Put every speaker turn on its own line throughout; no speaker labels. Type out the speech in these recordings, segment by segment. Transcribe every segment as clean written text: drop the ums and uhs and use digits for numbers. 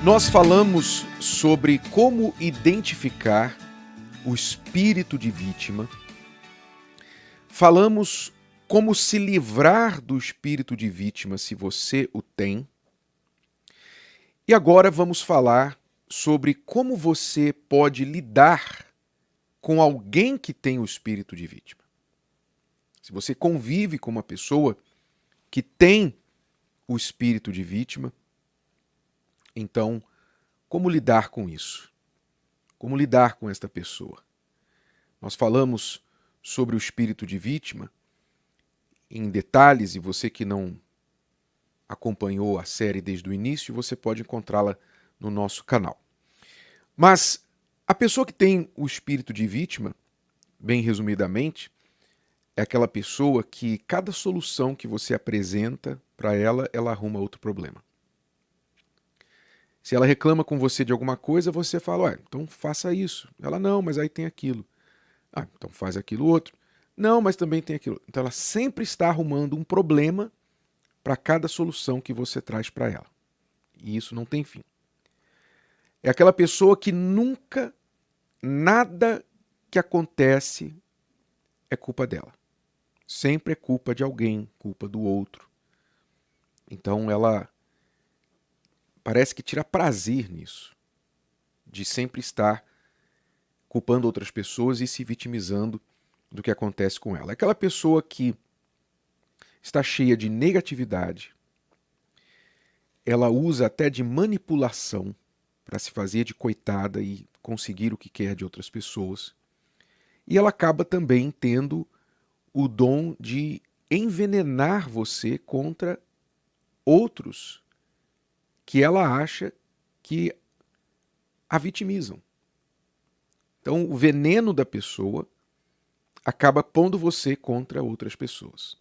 Nós falamos sobre como identificar o espírito de vítima, falamos como se livrar do espírito de vítima se você o tem, e agora vamos falar sobre como você pode lidar com alguém que tem o espírito de vítima. Se você convive com uma pessoa que tem o espírito de vítima, então, como lidar com isso? Como lidar com esta pessoa? Nós falamos sobre o espírito de vítima em detalhes, e você que não acompanhou a série desde o início, você pode encontrá-la no nosso canal. Mas a pessoa que tem o espírito de vítima, bem resumidamente, é aquela pessoa que cada solução que você apresenta para ela, ela arruma outro problema. Se ela reclama com você de alguma coisa, você fala, ué, então faça isso. Ela, não, mas aí tem aquilo. Ah, então faz aquilo outro. Não, mas também tem aquilo. Então ela sempre está arrumando um problema para cada solução que você traz para ela. E isso não tem fim. É aquela pessoa que nunca, nada que acontece é culpa dela. Sempre é culpa de alguém, culpa do outro. Então ela parece que tira prazer nisso, de sempre estar culpando outras pessoas e se vitimizando do que acontece com ela. É aquela pessoa que está cheia de negatividade, ela usa até de manipulação para se fazer de coitada e conseguir o que quer de outras pessoas. E ela acaba também tendo o dom de envenenar você contra outros que ela acha que a vitimizam. Então, o veneno da pessoa acaba pondo você contra outras pessoas.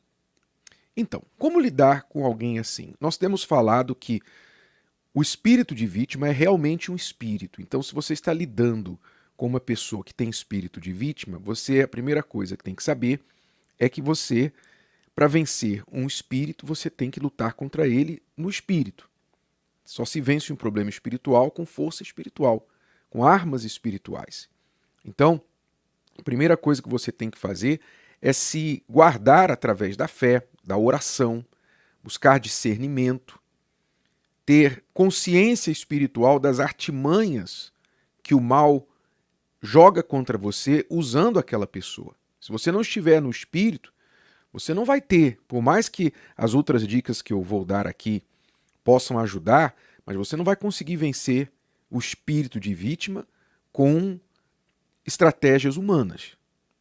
Então, como lidar com alguém assim? Nós temos falado que o espírito de vítima é realmente um espírito. Então, se você está lidando com uma pessoa que tem espírito de vítima, a primeira coisa que tem que saber é que você, para vencer um espírito, você tem que lutar contra ele no espírito. Só se vence um problema espiritual com força espiritual, com armas espirituais. Então, a primeira coisa que você tem que fazer é se guardar através da fé, da oração, buscar discernimento, ter consciência espiritual das artimanhas que o mal joga contra você usando aquela pessoa. Se você não estiver no espírito, você não vai ter, por mais que as outras dicas que eu vou dar aqui possam ajudar, mas você não vai conseguir vencer o espírito de vítima com estratégias humanas.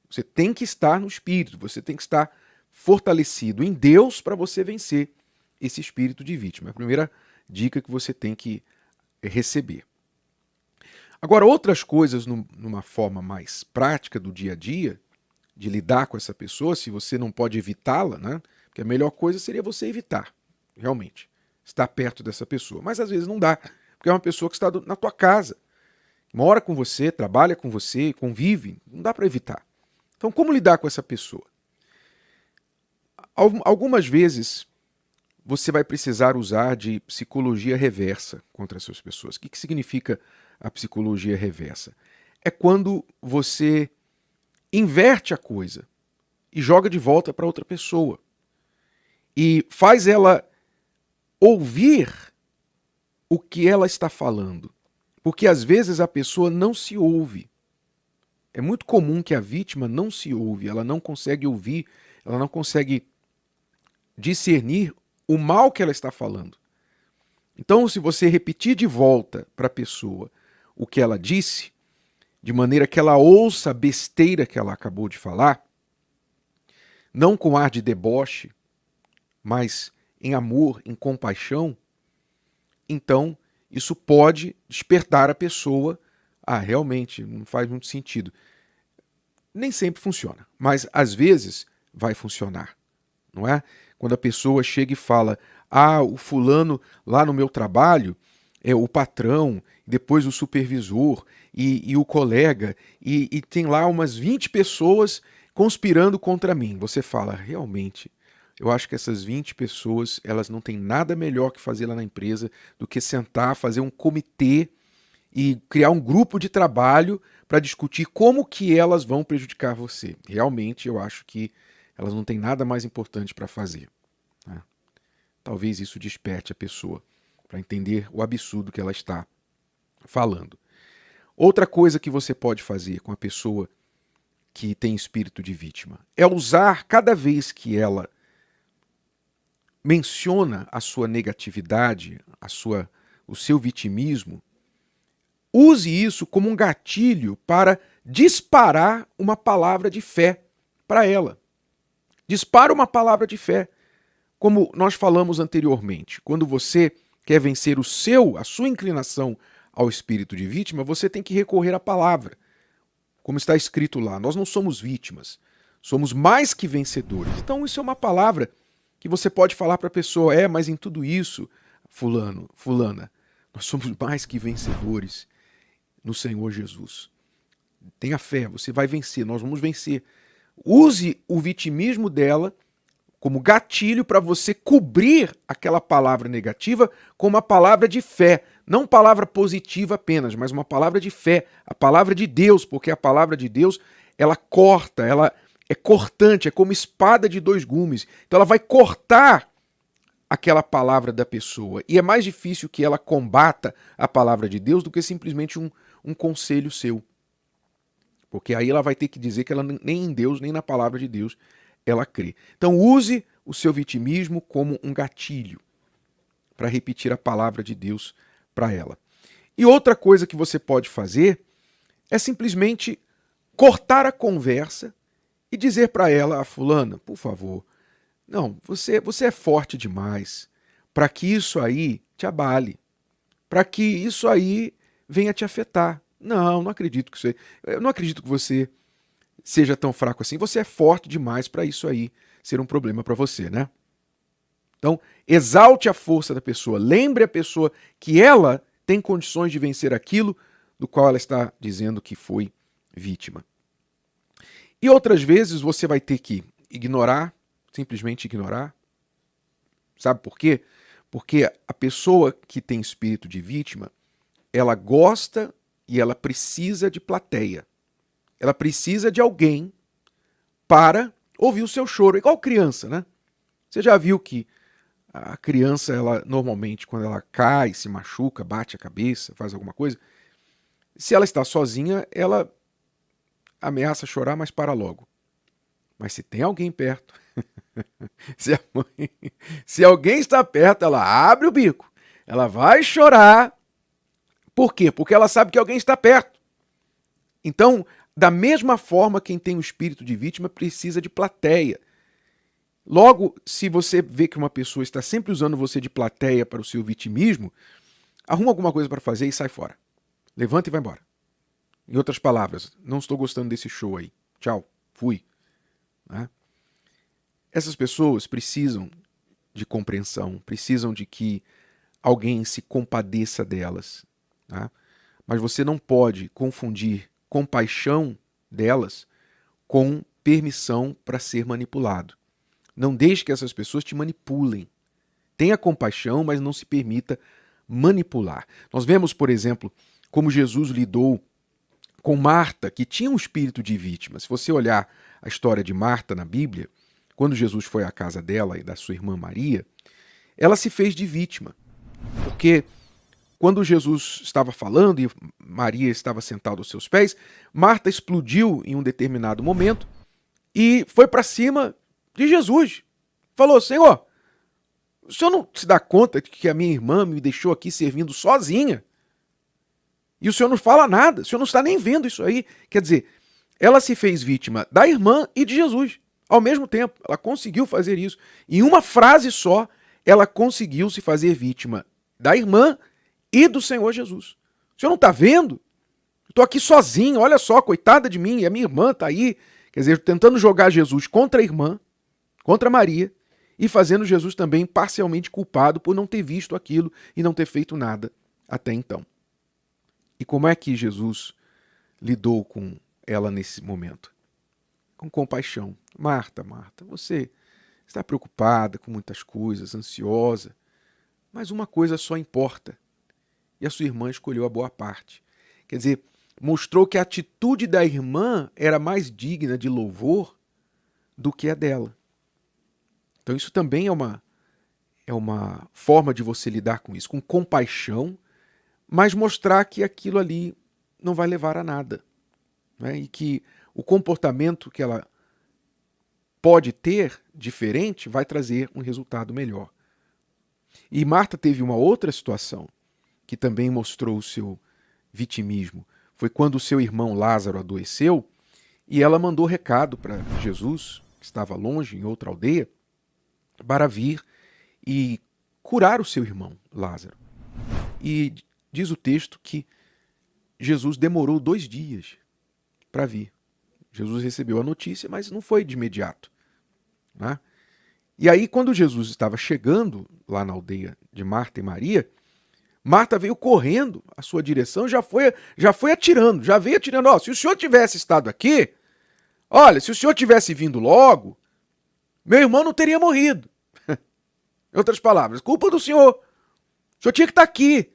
Você tem que estar no espírito, você tem que estar fortalecido em Deus para você vencer esse espírito de vítima. É a primeira dica que você tem que receber. Agora, outras coisas numa forma mais prática do dia a dia, de lidar com essa pessoa, se você não pode evitá-la, né? Porque a melhor coisa seria você evitar, realmente, estar perto dessa pessoa. Mas às vezes não dá, porque é uma pessoa que está na tua casa, mora com você, trabalha com você, convive, não dá para evitar. Então, como lidar com essa pessoa? Algumas vezes você vai precisar usar de psicologia reversa contra essas pessoas. O que significa a psicologia reversa? É quando você inverte a coisa e joga de volta para outra pessoa e faz ela ouvir o que ela está falando. Porque às vezes a pessoa não se ouve. É muito comum que a vítima não se ouve, ela não consegue ouvir, ela não consegue discernir o mal que ela está falando. Então, se você repetir de volta para a pessoa o que ela disse, de maneira que ela ouça a besteira que ela acabou de falar, não com ar de deboche, mas em amor, em compaixão, então isso pode despertar a pessoa. Ah, realmente, não faz muito sentido. Nem sempre funciona, mas às vezes vai funcionar, não é? Quando a pessoa chega e fala, ah, o fulano lá no meu trabalho, é o patrão, depois o supervisor e o colega, e tem lá umas 20 pessoas conspirando contra mim. Você fala, realmente, eu acho que essas 20 pessoas, elas não têm nada melhor que fazer lá na empresa do que sentar, fazer um comitê e criar um grupo de trabalho para discutir como que elas vão prejudicar você. Realmente, eu acho que elas não têm nada mais importante para fazer, né? Talvez isso desperte a pessoa para entender o absurdo que ela está falando. Outra coisa que você pode fazer com a pessoa que tem espírito de vítima é usar, cada vez que ela menciona a sua negatividade, o seu vitimismo, use isso como um gatilho para disparar uma palavra de fé para ela. Dispara uma palavra de fé. Como nós falamos anteriormente, quando você quer vencer a sua inclinação ao espírito de vítima, você tem que recorrer à palavra. Como está escrito lá, nós não somos vítimas, somos mais que vencedores. Então isso é uma palavra que você pode falar para a pessoa, mas em tudo isso, fulano, fulana, nós somos mais que vencedores no Senhor Jesus. Tenha fé, você vai vencer, nós vamos vencer. Use o vitimismo dela como gatilho para você cobrir aquela palavra negativa com uma palavra de fé. Não palavra positiva apenas, mas uma palavra de fé. A palavra de Deus, porque a palavra de Deus, ela corta, ela é cortante, é como espada de dois gumes. Então ela vai cortar aquela palavra da pessoa. E é mais difícil que ela combata a palavra de Deus do que simplesmente um conselho seu. Porque aí ela vai ter que dizer que ela nem em Deus, nem na palavra de Deus ela crê. Então use o seu vitimismo como um gatilho para repetir a palavra de Deus para ela. E outra coisa que você pode fazer é simplesmente cortar a conversa e dizer para ela, a fulana, por favor, não, você é forte demais para que isso aí te abale, para que isso aí venha te afetar. Não acredito que eu não acredito que você seja tão fraco assim. Você é forte demais para isso aí ser um problema para você, né? Então, exalte a força da pessoa. Lembre a pessoa que ela tem condições de vencer aquilo do qual ela está dizendo que foi vítima. E outras vezes você vai ter que ignorar, simplesmente ignorar. Sabe por quê? Porque a pessoa que tem espírito de vítima, ela gosta e ela precisa de plateia. Ela precisa de alguém para ouvir o seu choro. Igual criança, né? Você já viu que a criança, ela normalmente, quando ela cai, se machuca, bate a cabeça, faz alguma coisa, se ela está sozinha, ela ameaça chorar, mas para logo. Mas se tem alguém perto, se alguém está perto, ela abre o bico. Ela vai chorar. Por quê? Porque ela sabe que alguém está perto. Então, da mesma forma, quem tem o espírito de vítima precisa de plateia. Logo, se você vê que uma pessoa está sempre usando você de plateia para o seu vitimismo, arruma alguma coisa para fazer e sai fora. Levanta e vai embora. Em outras palavras, não estou gostando desse show aí. Tchau, fui. Né? Essas pessoas precisam de compreensão, precisam de que alguém se compadeça delas. Né? Mas você não pode confundir compaixão delas com permissão para ser manipulado. Não deixe que essas pessoas te manipulem. Tenha compaixão, mas não se permita manipular. Nós vemos, por exemplo, como Jesus lidou com Marta, que tinha um espírito de vítima. Se você olhar a história de Marta na Bíblia, quando Jesus foi à casa dela e da sua irmã Maria, ela se fez de vítima. Porque quando Jesus estava falando e Maria estava sentada aos seus pés, Marta explodiu em um determinado momento e foi para cima de Jesus. Falou, Senhor, o senhor não se dá conta de que a minha irmã me deixou aqui servindo sozinha? E o senhor não fala nada, o senhor não está nem vendo isso aí. Quer dizer, ela se fez vítima da irmã e de Jesus. Ao mesmo tempo, ela conseguiu fazer isso. Em uma frase só, ela conseguiu se fazer vítima da irmã e do Senhor Jesus. O senhor não está vendo? Estou aqui sozinho, olha só, coitada de mim, e a minha irmã está aí. Quer dizer, tentando jogar Jesus contra a irmã, contra Maria, e fazendo Jesus também parcialmente culpado por não ter visto aquilo e não ter feito nada até então. E como é que Jesus lidou com ela nesse momento? Com compaixão. Marta, Marta, você está preocupada com muitas coisas, ansiosa, mas uma coisa só importa. E a sua irmã escolheu a boa parte. Quer dizer, mostrou que a atitude da irmã era mais digna de louvor do que a dela. Então isso também é uma forma de você lidar com isso, com compaixão, mas mostrar que aquilo ali não vai levar a nada, né? E que o comportamento que ela pode ter diferente vai trazer um resultado melhor. E Marta teve uma outra situação que também mostrou o seu vitimismo. Foi quando o seu irmão Lázaro adoeceu e ela mandou recado para Jesus, que estava longe, em outra aldeia, para vir e curar o seu irmão Lázaro. E diz o texto que Jesus demorou 2 dias para vir. Jesus recebeu a notícia, mas não foi de imediato, né? E aí, quando Jesus estava chegando lá na aldeia de Marta e Maria, Marta veio correndo à sua direção, já foi atirando, já veio atirando. Ó, se o senhor tivesse estado aqui, olha, se o senhor tivesse vindo logo, meu irmão não teria morrido. Em outras palavras, culpa do senhor. O senhor tinha que estar aqui,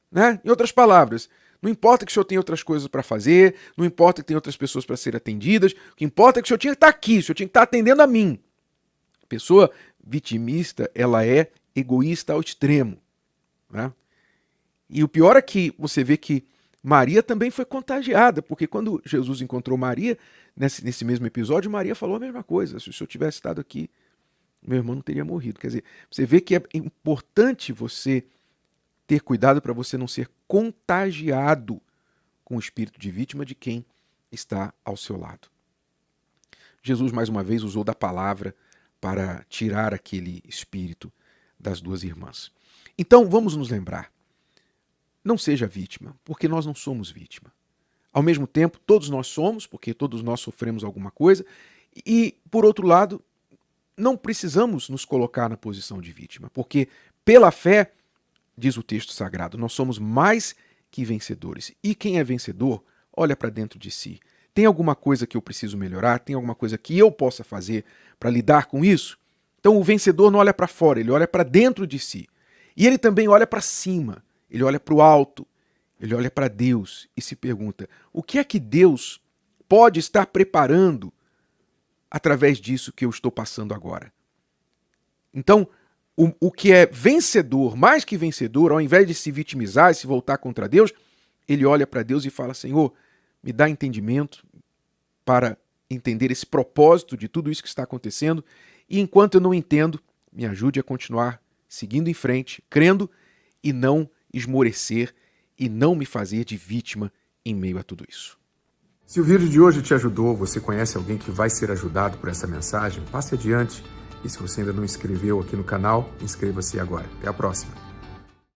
né? Em outras palavras, não importa que o senhor tenha outras coisas para fazer, não importa que tenha outras pessoas para serem atendidas, o que importa é que o senhor tinha que estar aqui, o senhor tinha que estar atendendo a mim. A pessoa vitimista, ela é egoísta ao extremo, né? E o pior é que você vê que Maria também foi contagiada, porque quando Jesus encontrou Maria, nesse mesmo episódio, Maria falou a mesma coisa. Se o senhor tivesse estado aqui, meu irmão não teria morrido. Quer dizer, você vê que é importante você ter cuidado para você não ser contagiado com o espírito de vítima de quem está ao seu lado. Jesus, mais uma vez, usou da palavra para tirar aquele espírito das 2 irmãs. Então, vamos nos lembrar. Não seja vítima, porque nós não somos vítima. Ao mesmo tempo, todos nós somos, porque todos nós sofremos alguma coisa, e, por outro lado, não precisamos nos colocar na posição de vítima, porque, pela fé, diz o texto sagrado, nós somos mais que vencedores. E quem é vencedor, olha para dentro de si. Tem alguma coisa que eu preciso melhorar? Tem alguma coisa que eu possa fazer para lidar com isso? Então, o vencedor não olha para fora, ele olha para dentro de si. E ele também olha para cima. Ele olha para o alto, ele olha para Deus e se pergunta, o que é que Deus pode estar preparando através disso que eu estou passando agora? Então, o que é vencedor, mais que vencedor, ao invés de se vitimizar e se voltar contra Deus, ele olha para Deus e fala, Senhor, me dá entendimento para entender esse propósito de tudo isso que está acontecendo, e enquanto eu não entendo, me ajude a continuar seguindo em frente, crendo e não esmorecer e não me fazer de vítima em meio a tudo isso.
Se o vídeo de hoje te ajudou, você conhece alguém que vai ser ajudado por essa mensagem, passe adiante. E se você ainda não inscreveu aqui no canal, inscreva-se agora. Até a próxima.